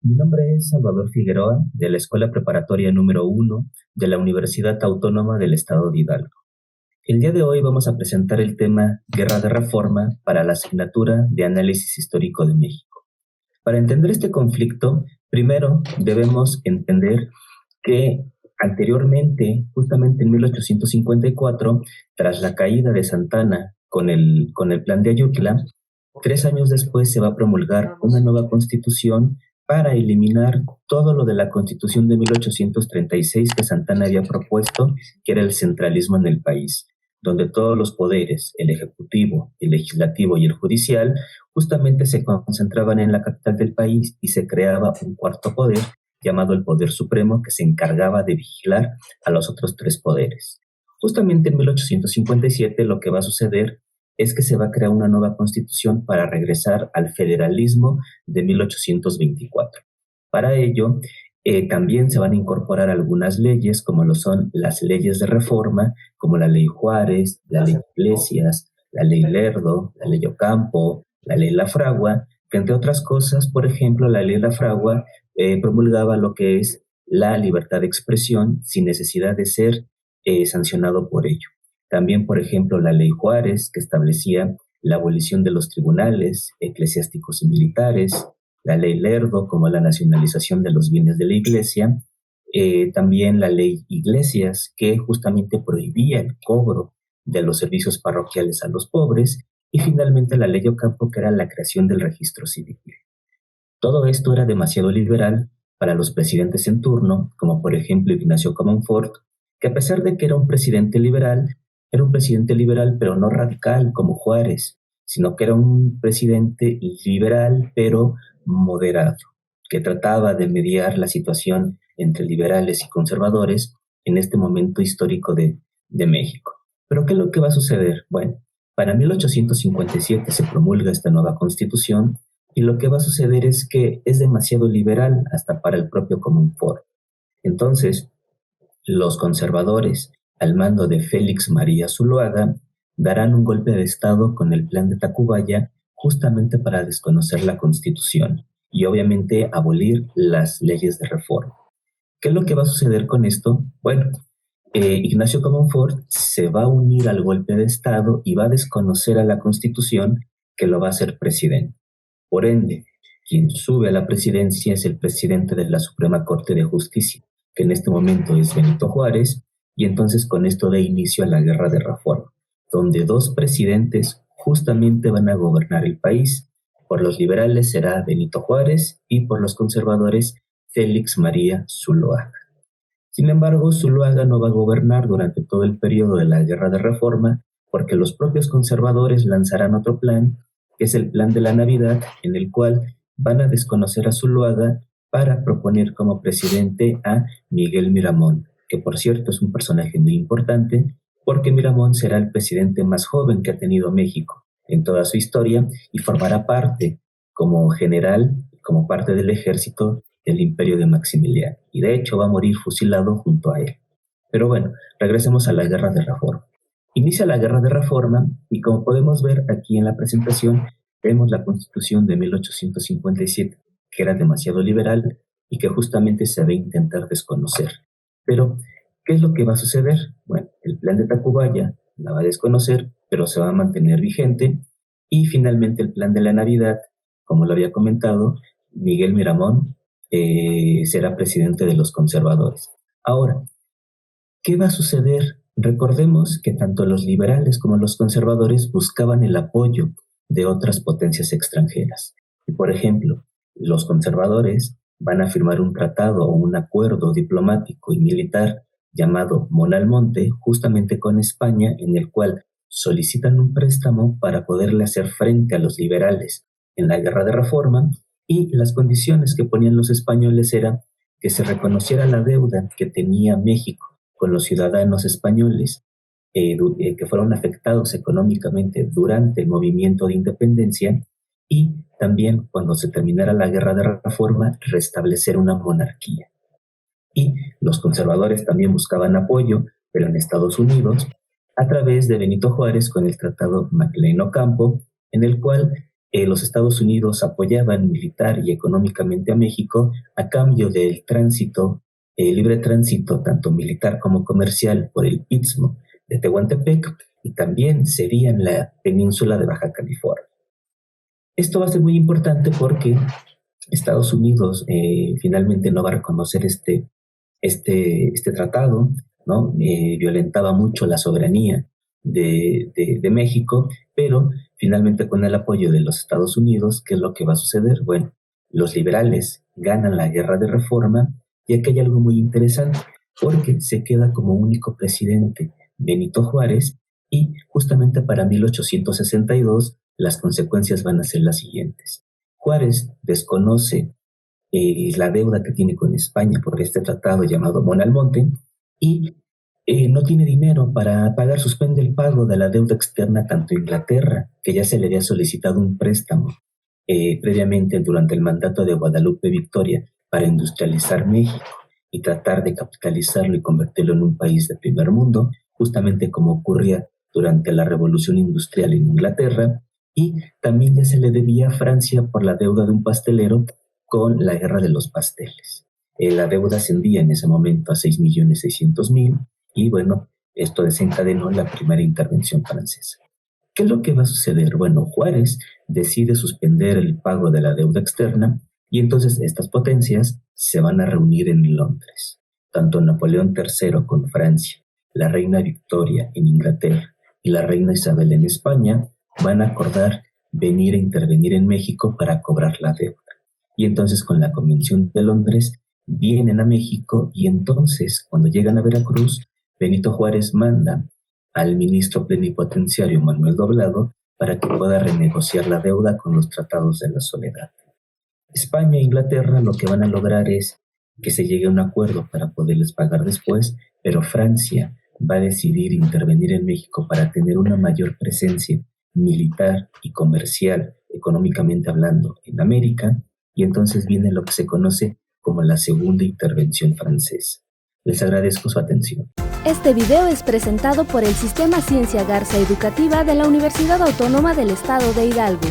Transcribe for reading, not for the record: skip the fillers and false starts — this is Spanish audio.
Mi nombre es Salvador Figueroa, de la Escuela Preparatoria número 1 de la Universidad Autónoma del Estado de Hidalgo. El día de hoy vamos a presentar el tema Guerra de Reforma para la asignatura de Análisis Histórico de México. Para entender este conflicto, primero debemos entender que anteriormente, justamente en 1854, tras la caída de Santa Anna con el Plan de Ayutla, 3 años después se va a promulgar una nueva constitución para eliminar todo lo de la constitución de 1836 que Santa Anna había propuesto, que era el centralismo en el país, donde todos los poderes, el ejecutivo, el legislativo y el judicial, justamente se concentraban en la capital del país y se creaba un cuarto poder llamado el Poder Supremo, que se encargaba de vigilar a los otros tres poderes. Justamente en 1857 lo que va a suceder es que se va a crear una nueva constitución para regresar al federalismo de 1824. Para ello, también se van a incorporar algunas leyes, como lo son las leyes de reforma, como la Ley Juárez, la Ley Iglesias, la Ley Lerdo, la Ley Ocampo, la Ley Lafragua, que entre otras cosas, por ejemplo, la Ley Lafragua promulgaba lo que es la libertad de expresión sin necesidad de ser sancionado por ello. También, por ejemplo, la Ley Juárez, que establecía la abolición de los tribunales eclesiásticos y militares, la Ley Lerdo, como la nacionalización de los bienes de la Iglesia, también la Ley Iglesias, que justamente prohibía el cobro de los servicios parroquiales a los pobres, y finalmente la Ley Ocampo, que era la creación del registro civil. Todo esto era demasiado liberal para los presidentes en turno, como por ejemplo Ignacio Comonfort, que a pesar de que era un presidente liberal, era un presidente liberal pero no radical como Juárez, sino que era un presidente liberal pero moderado, que trataba de mediar la situación entre liberales y conservadores en este momento histórico de México. ¿Pero qué es lo que va a suceder? Bueno, para 1857 se promulga esta nueva constitución y lo que va a suceder es que es demasiado liberal hasta para el propio Comonfort. Entonces, los conservadores, al mando de Félix María Zuloaga, darán un golpe de Estado con el Plan de Tacubaya justamente para desconocer la Constitución y obviamente abolir las leyes de reforma. ¿Qué es lo que va a suceder con esto? Bueno, Ignacio Comonfort se va a unir al golpe de Estado y va a desconocer a la Constitución, que lo va a hacer presidente. Por ende, quien sube a la presidencia es el presidente de la Suprema Corte de Justicia, que en este momento es Benito Juárez, y entonces con esto da inicio a la Guerra de Reforma, donde dos presidentes justamente van a gobernar el país. Por los liberales será Benito Juárez y por los conservadores Félix María Zuloaga. Sin embargo, Zuloaga no va a gobernar durante todo el periodo de la Guerra de Reforma porque los propios conservadores lanzarán otro plan, que es el Plan de la Navidad, en el cual van a desconocer a Zuloaga para proponer como presidente a Miguel Miramón, que por cierto es un personaje muy importante porque Miramón será el presidente más joven que ha tenido México en toda su historia y formará parte como general, como parte del ejército del imperio de Maximiliano, y de hecho va a morir fusilado junto a él. Pero bueno, regresemos a la Guerra de Reforma. Inicia la Guerra de Reforma y como podemos ver aquí en la presentación, vemos la Constitución de 1857, que era demasiado liberal y que justamente se va a intentar desconocer. Pero, ¿qué es lo que va a suceder? Bueno, el Plan de Tacubaya la va a desconocer, pero se va a mantener vigente, y finalmente el Plan de la Navidad, como lo había comentado, Miguel Miramón será presidente de los conservadores. Ahora, ¿qué va a suceder? Recordemos que tanto los liberales como los conservadores buscaban el apoyo de otras potencias extranjeras. Y por ejemplo, los conservadores van a firmar un tratado o un acuerdo diplomático y militar llamado Monalmonte, justamente con España, en el cual solicitan un préstamo para poderle hacer frente a los liberales en la Guerra de Reforma, y las condiciones que ponían los españoles era que se reconociera la deuda que tenía México con los ciudadanos españoles que fueron afectados económicamente durante el movimiento de independencia, y también cuando se terminara la Guerra de Reforma restablecer una monarquía. Y los conservadores también buscaban apoyo, pero en Estados Unidos, a través de Benito Juárez con el Tratado Maclean-Ocampo, en el cual Los Estados Unidos apoyaban militar y económicamente a México a cambio del tránsito, libre tránsito, tanto militar como comercial, por el Istmo de Tehuantepec y también cedían la península de Baja California. Esto va a ser muy importante porque Estados Unidos finalmente no va a reconocer este tratado, ¿no? Violentaba mucho la soberanía de México, pero finalmente con el apoyo de los Estados Unidos, ¿qué es lo que va a suceder? Bueno, los liberales ganan la guerra de reforma y aquí hay algo muy interesante, porque se queda como único presidente Benito Juárez y justamente para 1862 las consecuencias van a ser las siguientes. Juárez desconoce la deuda que tiene con España por este tratado llamado Monalmonte y no tiene dinero para pagar, suspende el pago de la deuda externa tanto a Inglaterra, que ya se le había solicitado un préstamo previamente durante el mandato de Guadalupe Victoria para industrializar México y tratar de capitalizarlo y convertirlo en un país de primer mundo, justamente como ocurría durante la Revolución Industrial en Inglaterra, y también ya se le debía a Francia por la deuda de un pastelero con la Guerra de los Pasteles. La deuda ascendía en ese momento a 6.600.000 y bueno, esto desencadenó la primera intervención francesa. ¿Qué es lo que va a suceder? Bueno, Juárez decide suspender el pago de la deuda externa y entonces estas potencias se van a reunir en Londres. Tanto Napoleón III con Francia, la reina Victoria en Inglaterra y la reina Isabel en España van a acordar venir a intervenir en México para cobrar la deuda. Y entonces con la Convención de Londres vienen a México y entonces cuando llegan a Veracruz, Benito Juárez manda al ministro plenipotenciario Manuel Doblado para que pueda renegociar la deuda con los tratados de la Soledad. España e Inglaterra lo que van a lograr es que se llegue a un acuerdo para poderles pagar después, pero Francia va a decidir intervenir en México para tener una mayor presencia militar y comercial, económicamente hablando, en América, y entonces viene lo que se conoce como la segunda intervención francesa. Les agradezco su atención. Este video es presentado por el Sistema Ciencia Garza Educativa de la Universidad Autónoma del Estado de Hidalgo.